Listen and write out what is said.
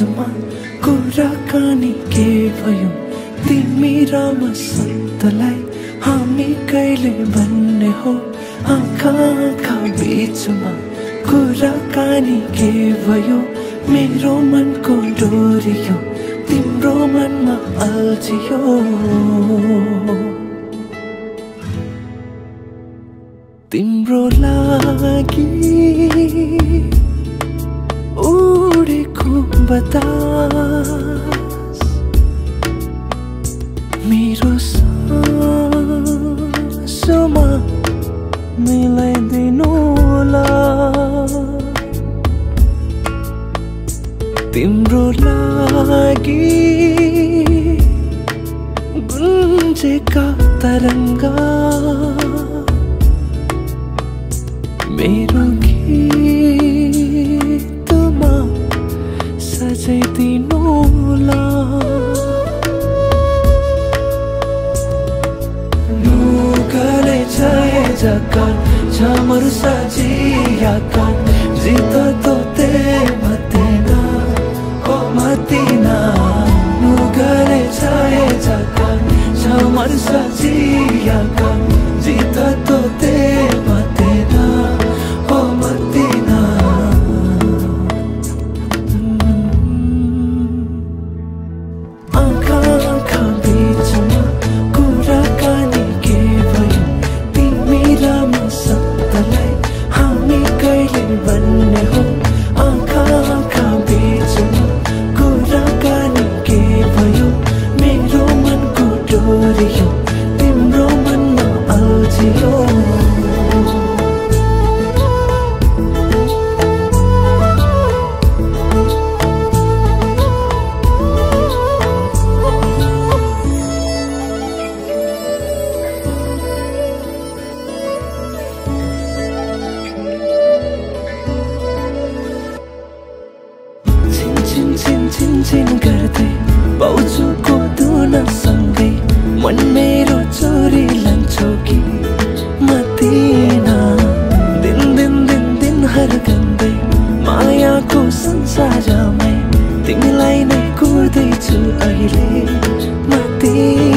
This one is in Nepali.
बीचमा कुराकानी के भयो तिमी र मसँतलाई हामी कहिले भन्ने हो आँखा आँखा बीचमा कुराकानी के भयो मेरो मनको डोरियो तिम्रो मनमा अल्झियो तिम्रो लागि उडेको बतास मेरो सासमा मिलाइदिनु होला तिम्रो लागि गुन्जेका तरङ्गा मेरो गीतमा सजाइदिनु होला नुगले छाए जकान छामर सजियाकान जित तोते मतेना ओ मतिना नुगले छाए जकान छामर सजियाकान जित तोते मतेना ओ मतिना आँखा आँखा बीचमा कुराकानी के भयो तिमी र मसँतलाई हामी कहिले भन्ने हो आँखा आँखा बीचमा कुराकानी के भयो मेरो मनको डोरियो तिम्रो मनमा अल्झियो छिन गर्दै पाउँछुको धुनसँगै मन मेरो चोरी लान्छौ कि मतिना दिन दिन दिन दिन हर्कन्दै मायाको संसारमै तिमीलाई नै कुर्दैछु अहिले मतिना